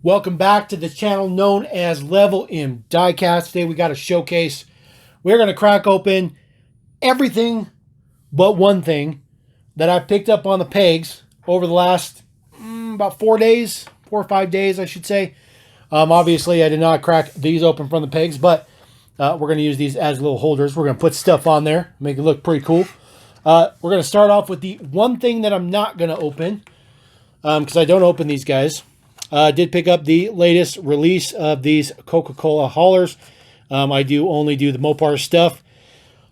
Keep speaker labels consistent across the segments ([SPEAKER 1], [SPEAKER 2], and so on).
[SPEAKER 1] Welcome back to the channel known as Level in Diecast. Today we got a showcase. We're going to crack open everything but one thing that I picked up on the pegs over the last about 4 days, 4 or 5 days I should say. Obviously I did not crack these open from the pegs, but we're going to use these as little holders. We're going to put stuff on there, make it look pretty cool. We're going to start off with the one thing that I'm not going to open because I don't open these guys. Did pick up the latest release of these Coca-Cola Haulers. I do only do the Mopar stuff.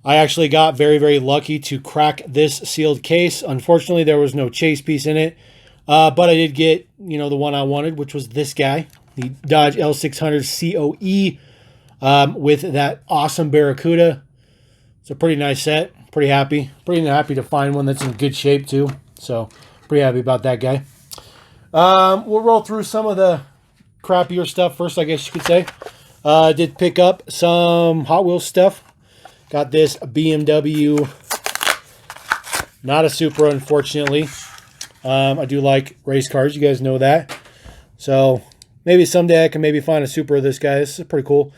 [SPEAKER 1] I actually got very, very lucky to crack this sealed case. Unfortunately, there was no chase piece in it. But I did get, the one I wanted, which was this guy, the Dodge L600 COE with that awesome Barracuda. It's a pretty nice set. Pretty happy. Pretty happy to find one that's in good shape, too. So, pretty happy about that guy. We'll roll through some of the crappier stuff first, I guess you could say. Did pick up some Hot Wheels stuff. Got this BMW, not a Supra, unfortunately. I do like race cars, you guys know that. So, maybe someday I can maybe find a Supra of this guy. This is pretty cool.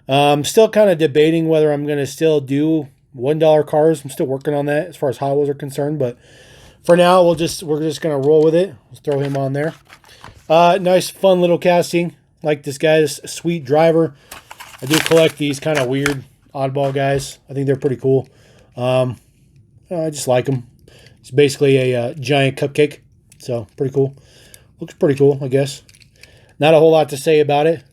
[SPEAKER 1] Still kind of debating whether I'm going to still do $1 cars. I'm still working on that as far as Hot Wheels are concerned, but for now, we're just going to roll with it. Let's throw him on there. Nice, fun little casting. Like this guy's sweet driver. I do collect these kind of weird, oddball guys. I think they're pretty cool. I just like them. It's basically a giant cupcake. So, pretty cool. Looks pretty cool, I guess. Not a whole lot to say about it.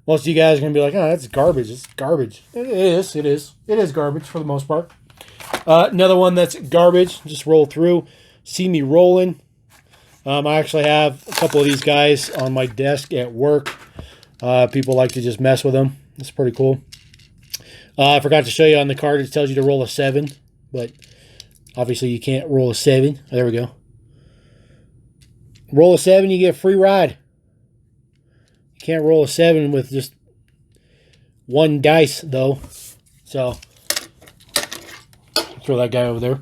[SPEAKER 1] Most of you guys are going to be like, oh, that's garbage. It's garbage. It is. It is garbage for the most part. Another one that's garbage, just roll through. See me rolling. I actually have a couple of these guys on my desk at work. People like to just mess with them. It's pretty cool. I forgot to show you on the card, it tells you to roll a 7, but obviously you can't roll a 7. There we go. Roll a 7, you get a free ride. You can't roll a 7 with just one dice, though. So, throw that guy over there.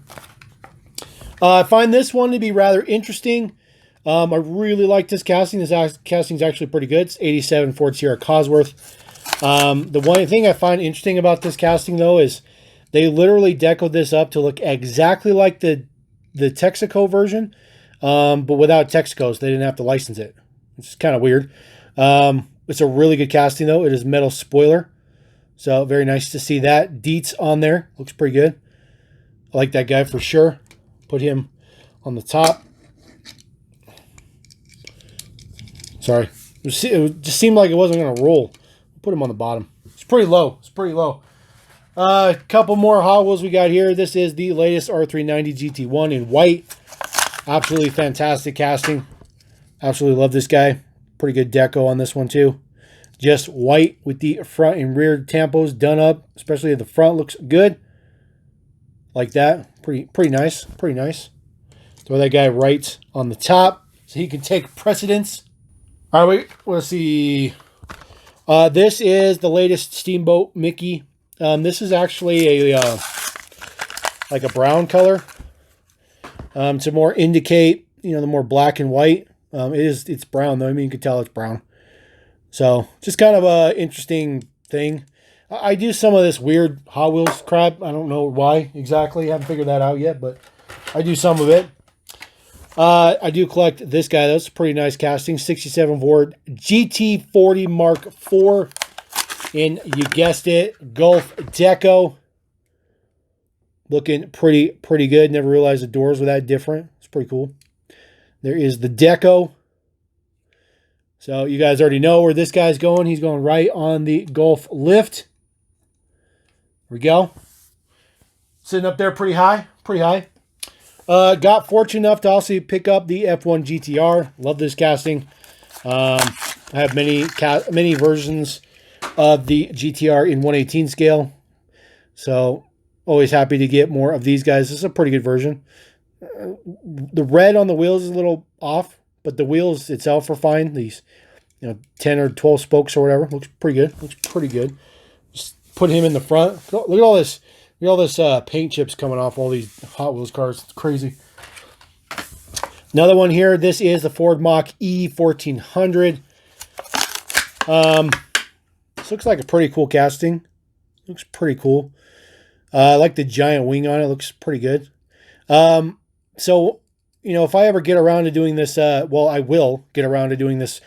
[SPEAKER 1] I find this one to be rather interesting. I really like this casting. This casting is actually pretty good. It's 87 Ford Sierra Cosworth. The one thing I find interesting about this casting, though, is they literally decoed this up to look exactly like the Texaco version, but without Texacos. They didn't have to license it, which is kind of weird. It's a really good casting, though. It is metal spoiler, so very nice to see that. Deets on there. Looks pretty good. I like that guy for sure. Put him on the top. Sorry. It just seemed like it wasn't going to roll. Put him on the bottom. It's pretty low. It's pretty low. A couple more Hot Wheels we got here. This is the latest R390 GT1 in white. Absolutely fantastic casting. Absolutely love this guy. Pretty good deco on this one too. Just white with the front and rear tampos done up. Especially the front looks good. Like that. Pretty nice. Pretty nice. Throw that guy right on the top so he can take precedence. All right, let's see. This is the latest Steamboat Mickey. This is actually a like a brown color to more indicate, the more black and white. It's brown though. I mean, you can tell it's brown. So just kind of a interesting thing. I do some of this weird Hot Wheels crap. I don't know why exactly. I haven't figured that out yet, but I do some of it. I do collect this guy. That's a pretty nice casting. 67 Ford GT40 Mark IV in, you guessed it, Gulf Deco. Looking pretty good. Never realized the doors were that different. It's pretty cool. There is the Deco. So you guys already know where this guy's going. He's going right on the Gulf lift. There we go. Sitting up there pretty high. Pretty high. Got fortunate enough to also pick up the F1 GTR. Love this casting. I have many versions of the GTR in 1/18 scale. So always happy to get more of these guys. This is a pretty good version. The red on the wheels is a little off, but the wheels itself are fine. These 10 or 12 spokes or whatever. Looks pretty good. Looks pretty good. Just put him in the front. Look at all this. Look at all this paint chips coming off all these Hot Wheels cars. It's crazy. Another one here. This is the Ford Mach E 1400. This looks like a pretty cool casting. Looks pretty cool. I like the giant wing on it. Looks pretty good. So, you know, if I ever get around to doing this, well, I will get around to doing this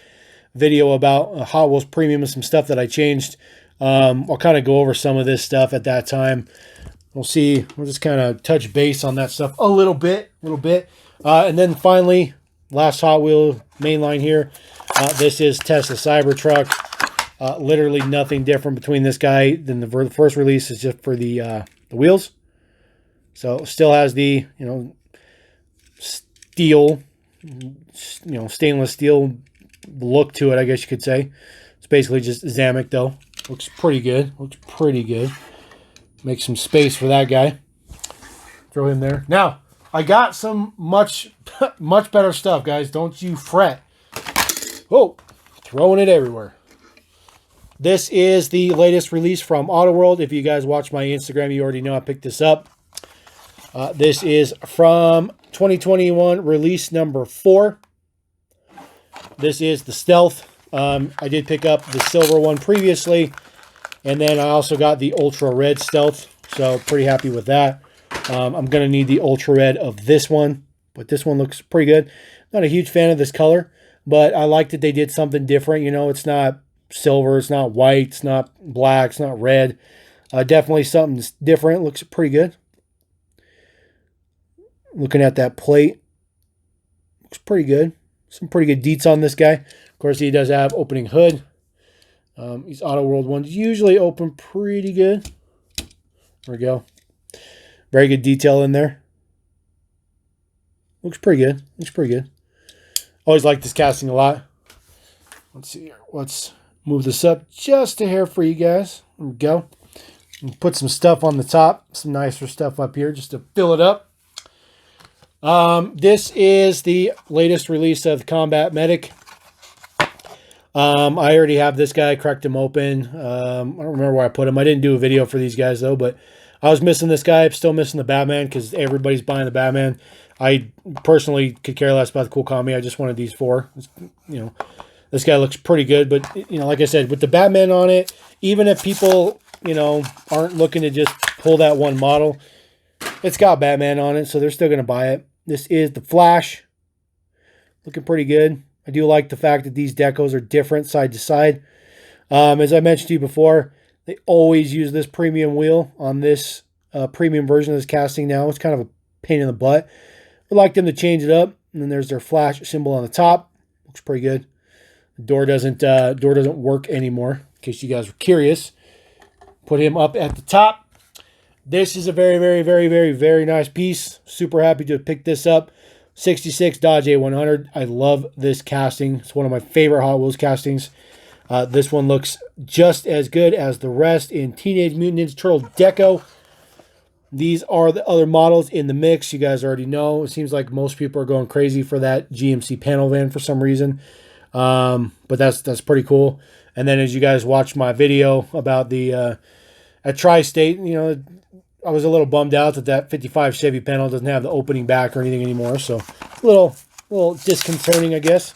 [SPEAKER 1] video about Hot Wheels Premium and some stuff that I changed. I'll kind of go over some of this stuff at that time. We'll see. We'll just kind of touch base on that stuff a little bit. And then finally, last Hot Wheel mainline here. This is Tesla Cybertruck. Literally nothing different between this guy than the first release. Is just for the wheels. So still has the, you know, steel, stainless steel look to it, I guess you could say. It's basically just Zamek though. Looks pretty good. Make some space for that guy. Throw him there. Now, I got some much better stuff, guys. Don't you fret. Oh, throwing it everywhere. This is the latest release from Autoworld. If you guys watch my Instagram, you already know I picked this up. This is from 2021, release number 4. This is the Stealth. I did pick up the silver one previously, and then I also got the Ultra Red Stealth, so pretty happy with that. I'm going to need the Ultra Red of this one, but this one looks pretty good. Not a huge fan of this color, but I like that they did something different. You know, it's not silver, it's not white, it's not black, it's not red. Definitely something different. Looks pretty good. Looking at that plate, looks pretty good. Some pretty good deets on this guy. Of course, he does have opening hood. These Autoworld ones usually open pretty good. There we go. Very good detail in there. Looks pretty good. Always like this casting a lot. Let's see here. Let's move this up just a hair for you guys. There we go. And put some stuff on the top. Some nicer stuff up here just to fill it up. This is the latest release of Combat Medic. I already have this guy, cracked him open. I don't remember where I put him. I didn't do a video for these guys though, but I was missing this guy. I'm still missing the Batman because everybody's buying the Batman. I personally could care less about the Cool Combi. I just wanted these 4. You know, this guy looks pretty good, but you know, like I said, with the Batman on it, even if people, you know, aren't looking to just pull that one model, it's got Batman on it, so they're still going to buy it. This is the Flash. Looking pretty good. I do like the fact that these decos are different side to side. As I mentioned to you before, they always use this premium wheel on this premium version of this casting now. It's kind of a pain in the butt. I'd like them to change it up. And then there's their Flash symbol on the top. Looks pretty good. The door doesn't work anymore, in case you guys were curious. Put him up at the top. This is a very nice piece. Super happy to have picked this up. 66 Dodge A100. I love this casting. It's one of my favorite Hot Wheels castings. This one looks just as good as the rest in Teenage Mutant Ninja Turtle Deco. These are the other models in the mix. You guys already know. It seems like most people are going crazy for that GMC panel van for some reason. But that's pretty cool. And then as you guys watch my video about the at Tri-State, you know, I was a little bummed out that 55 Chevy panel doesn't have the opening back or anything anymore. So a little disconcerting, I guess.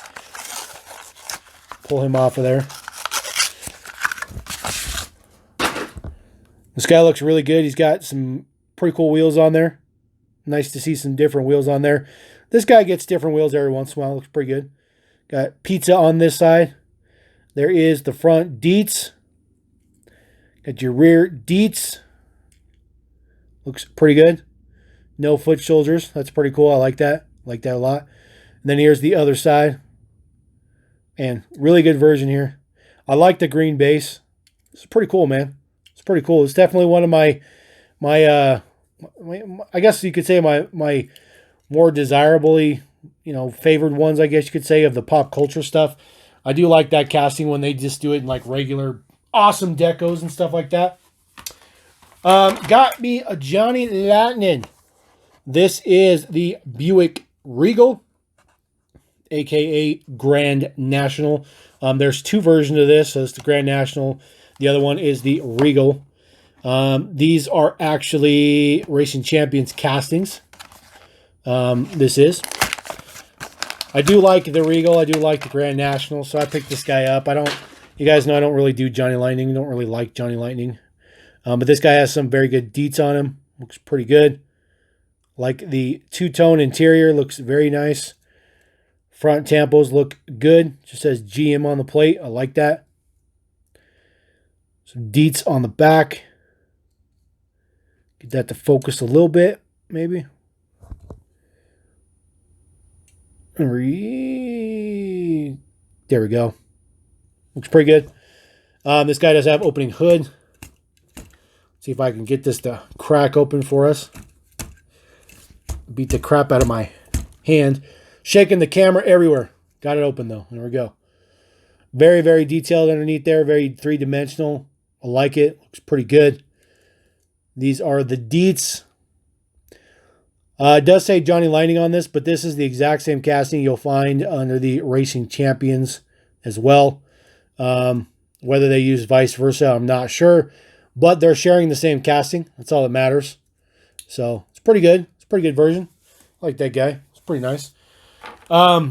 [SPEAKER 1] Pull him off of there. This guy looks really good. He's got some pretty cool wheels on there. Nice to see some different wheels on there. This guy gets different wheels every once in a while. Looks pretty good. Got pizza on this side. There is the front deets. Got your rear deets. Looks pretty good. No foot shoulders. That's pretty cool. I like that. Like that a lot. And then here's the other side. And really good version here. I like the green base. It's pretty cool, man. It's pretty cool. It's definitely one of my I guess you could say my more desirably, you know, favored ones, I guess you could say, of the pop culture stuff. I do like that casting when they just do it in like regular awesome decos and stuff like that. Got me a Johnny Lightning. This is the Buick Regal, aka Grand National. There's 2 versions of this. So it's the Grand National. The other one is the Regal. These are actually Racing Champions castings. This is. I do like the Regal. I do like the Grand National, so I picked this guy up. You guys know I don't really do Johnny Lightning. I don't really like Johnny Lightning. But this guy has some very good deets on him. Looks pretty good. Like the two-tone interior, looks very nice. Front tampos look good. Just says GM on the plate. I like that. Some deets on the back. Get that to focus a little bit, maybe. There we go. Looks pretty good. This guy does have opening hood. See if I can get this to crack open for us. Beat the crap out of my hand. Shaking the camera everywhere. Got it open though. There we go. Very, very detailed underneath there. Very three-dimensional. I like it. Looks pretty good. These are the deets. It does say Johnny Lightning on this, but this is the exact same casting you'll find under the Racing Champions as well. Whether they use vice versa, I'm not sure. But they're sharing the same casting. That's all that matters. So it's pretty good. It's a pretty good version. I like that guy. It's pretty nice.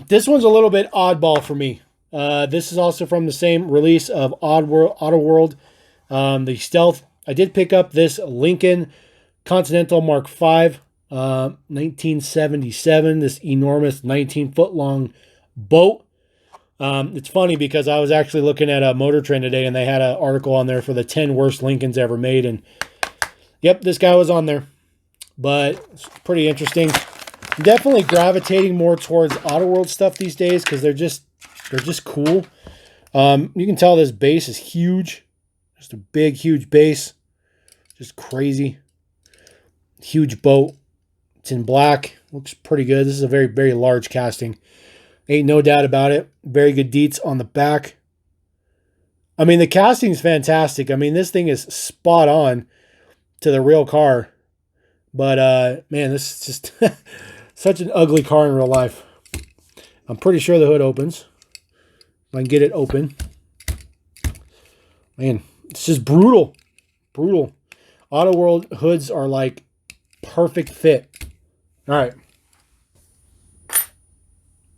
[SPEAKER 1] This one's a little bit oddball for me. This is also from the same release of Auto World. The Stealth. I did pick up this Lincoln Continental Mark V, 1977. This enormous 19-foot long boat. It's funny because I was actually looking at a Motor Trend today, and they had an article on there for the 10 worst Lincolns ever made, and yep, this guy was on there. But it's pretty interesting. I'm definitely gravitating more towards Auto World stuff these days because they're just cool. You can tell this base is huge. Just a big, huge base. Just crazy. Huge boat. It's in black. Looks pretty good. This is a very, very large casting. Ain't no doubt about it. Very good deets on the back. I mean, the casting is fantastic. I mean, this thing is spot on to the real car. But, man, this is just such an ugly car in real life. I'm pretty sure the hood opens. If I can get it open. Man, it's just brutal. Brutal. Auto World hoods are like perfect fit. All right.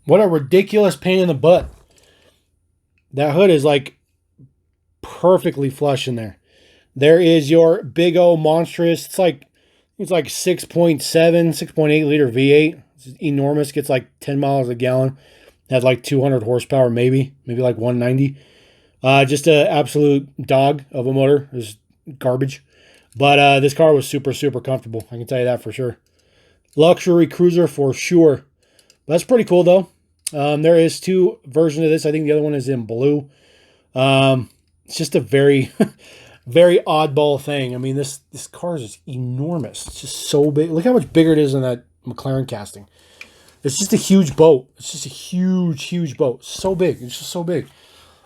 [SPEAKER 1] What a ridiculous pain in the butt. That hood is like perfectly flush in there. There is your big old monstrous. It's like 6.7, 6.8 liter V8. It's enormous. Gets like 10 miles a gallon. Has like 200 horsepower, maybe like 190. Just an absolute dog of a motor. It's garbage. But this car was super, super comfortable. I can tell you that for sure. Luxury cruiser for sure. That's pretty cool though. There is two versions of this. I think the other one is in blue. It's just a very, very oddball thing. I mean, this car is just enormous. It's just so big. Look how much bigger it is than that McLaren casting. It's just a huge boat. It's just a huge, huge boat. So big. It's just so big.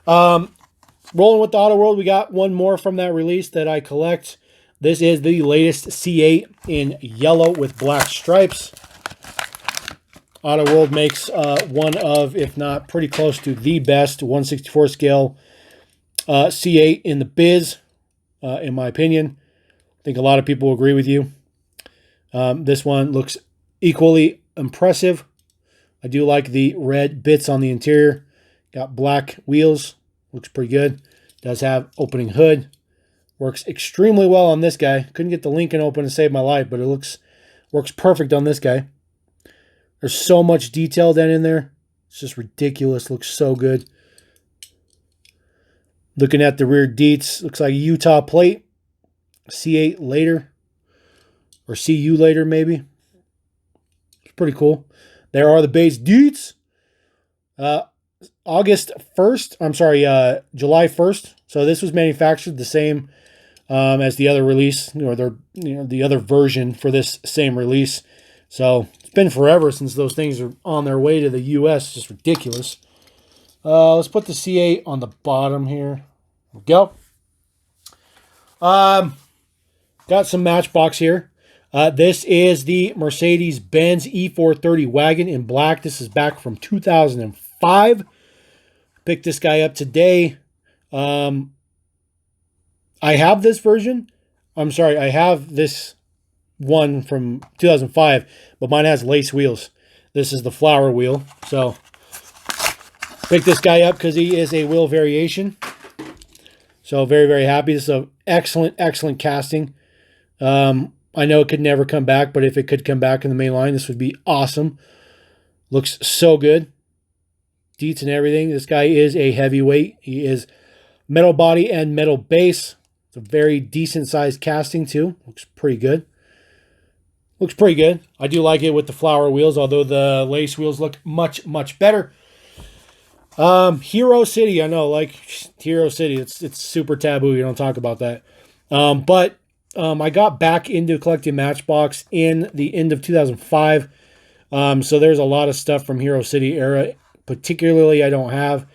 [SPEAKER 1] Rolling with the Auto World, we got one more from that release that I collect. This is the latest C8 in yellow with black stripes. Auto World makes one of, if not pretty close to the best 1/64 scale C8 in the biz, in my opinion. I think a lot of people will agree with you. This one looks equally impressive. I do like the red bits on the interior. Got black wheels. Looks pretty good. Does have opening hood. Works extremely well on this guy. Couldn't get the Lincoln open to save my life, but it works perfect on this guy. There's so much detail down in there. It's just ridiculous. Looks so good. Looking at the rear deets. Looks like a Utah plate. C8 later. Or CU later, maybe. It's pretty cool. There are the base deets. August 1st. I'm sorry, July 1st. So this was manufactured the same as the other release, or the other version for this same release. So it's been forever since those things are on their way to the U.S. It's just ridiculous. Let's put the C8 on the bottom here. There we go. Got some Matchbox here. This is the Mercedes-Benz E430 Wagon in black. This is back from 2005. Picked this guy up today. I have this version. I'm sorry, I have this one from 2005, but mine has lace wheels. This is the flower wheel. So Picked this guy up because he is a wheel variation. So very, very happy. This is an excellent, excellent casting. I know it could never come back, but if it could come back in the main line, this would be awesome. Looks so good. Deets and everything. This guy is a heavyweight. He is metal body and metal base. It's a very decent sized casting too. Looks pretty good. Looks pretty good. I do like it with the flower wheels, although the lace wheels look much, much better. Hero City, I know, like Hero City, it's super taboo. You don't talk about that. But I got back into collecting Matchbox in the end of 2005. So there's a lot of stuff from Hero City era, particularly I don't have,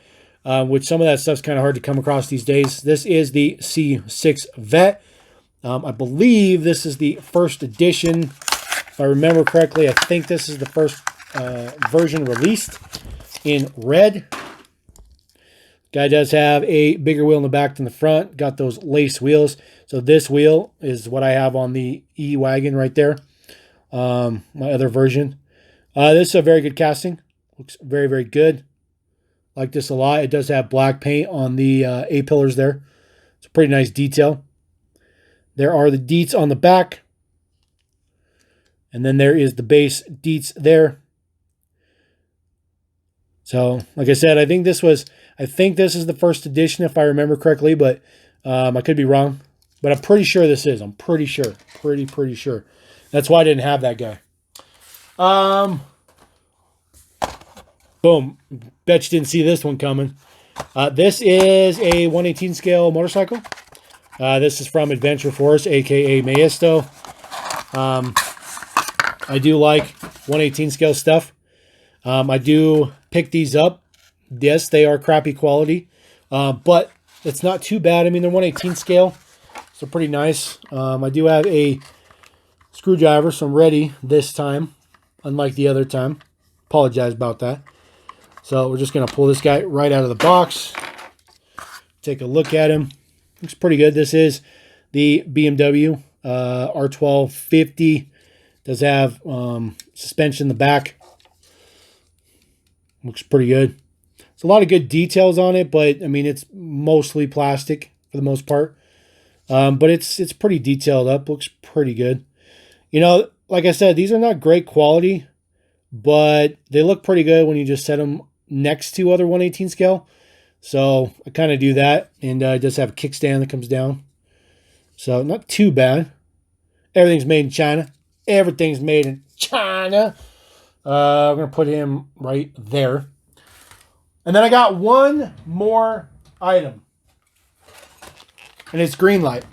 [SPEAKER 1] which some of that stuff's kind of hard to come across these days. This is the C6 Vet. I believe this is the first edition. If I remember correctly, I think this is the first version released in red. Guy does have a bigger wheel in the back than the front. Got those lace wheels. So this wheel is what I have on the E-Wagon right there. My other version. This is a very good casting. Looks very, very good. Like this a lot. It does have black paint on the A-pillars there. It's a pretty nice detail. There are the deets on the back. And then there is the base deets there. So, like I said, I think this is the first edition, if I remember correctly, but I could be wrong. But I'm pretty sure this is. I'm pretty sure. Pretty sure. That's why I didn't have that guy. Boom. Bet you didn't see this one coming. This is a 1/18 scale motorcycle. This is from Adventure Force, a.k.a. Maesto. I do like 1/18 scale stuff. I do pick these up. Yes, they are crappy quality, but it's not too bad. I mean, they're 1/18 scale, so pretty nice. I do have a screwdriver, so I'm ready this time, unlike the other time. Apologize about that. So we're just going to pull this guy right out of the box. Take a look at him. Looks pretty good. This is the BMW R1250. Does have suspension in the back. Looks pretty good. It's a lot of good details on it, but I mean, it's mostly plastic for the most part. But it's pretty detailed up. Looks pretty good. You know, like I said, these are not great quality, but they look pretty good when you just set them next to other 1/18 scale. So I kind of do that, and it does have a kickstand that comes down. So not too bad. Everything's made in China. Everything's made in China. I'm going to put him right there. And then I got one more item. And it's green light.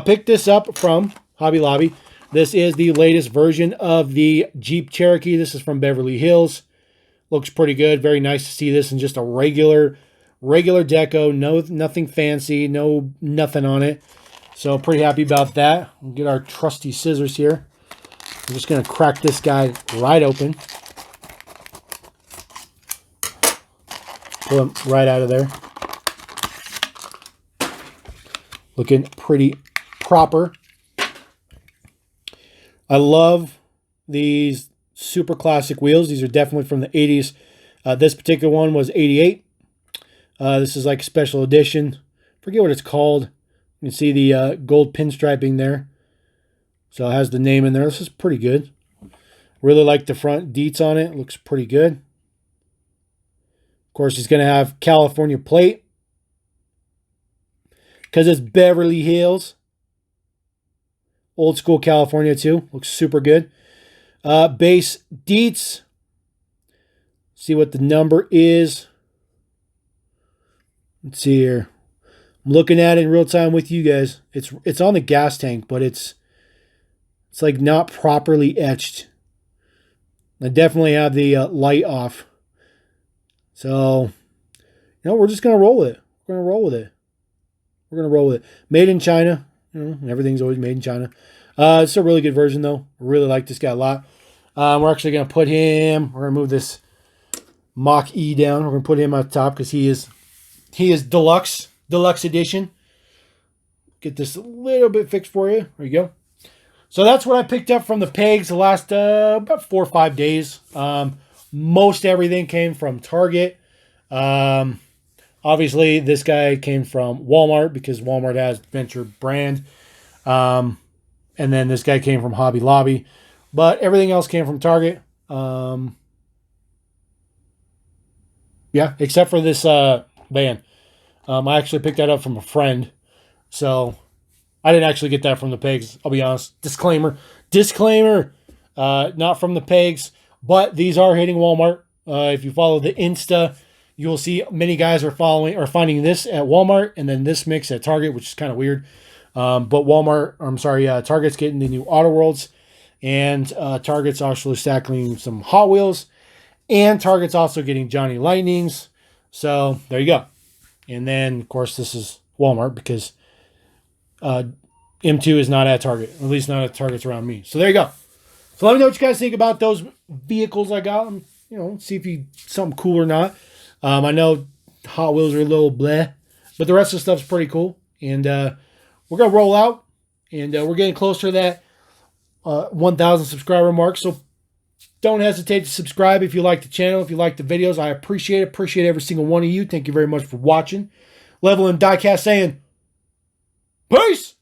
[SPEAKER 1] Picked this up from Hobby Lobby. This is the latest version of the Jeep Cherokee. This is from Beverly Hills. Looks pretty good. Very nice to see this in just a regular deco. No, nothing fancy. No, nothing on it. So pretty happy about that. We'll get our trusty scissors here. I'm just going to crack this guy right open. Pull him right out of there. Looking pretty proper. I love these super classic wheels. These are definitely from the 80s. This particular one was 88. This is like a special edition. Forget what it's called. You can see the gold pinstriping there. So it has the name in there. This is pretty good. Really like the front deets on it. Looks pretty good. Of course, it's going to have California plate. Because it's Beverly Hills. Old school California too. Looks super good. Base deets. See what the number is. Let's see here. I'm looking at it in real time with you guys. It's on the gas tank, but it's like not properly etched. I definitely have the light off. So, you know, we're just going to roll with it. We're going to roll with it. We're going to roll with it. Made in China. You know, everything's always made in China. It's a really good version, though. I really like this guy a lot. We're actually going to put him... We're going to move this Mach E down. We're going to put him on top because he is deluxe. Deluxe edition. Get this a little bit fixed for you. There you go. So that's what I picked up from the pegs the last about 4 or 5 days. Most everything came from Target. Obviously, this guy came from Walmart because Walmart has Venture brand. And then this guy came from Hobby Lobby. But everything else came from Target. Yeah, except for this van. I actually picked that up from a friend. So I didn't actually get that from the pegs. I'll be honest. Disclaimer. Not from the pegs. But these are hitting Walmart. If you follow the Insta, you will see many guys are finding this at Walmart and then this mix at Target, which is kind of weird. But Target's getting the new Auto Worlds, and Target's actually tackling some Hot Wheels, and Target's also getting Johnny Lightnings. So there you go. And then, of course, this is Walmart because M2 is not at Target, at least not at Targets around me. So there you go. So let me know what you guys think about those vehicles I got. See if you something cool or not. I know Hot Wheels are a little bleh, but the rest of the stuff's pretty cool. And we're going to roll out, and we're getting closer to that 1,000 subscriber mark. So don't hesitate to subscribe if you like the channel, if you like the videos. I appreciate it. Appreciate every single one of you. Thank you very much for watching. Level M Diecast saying, peace!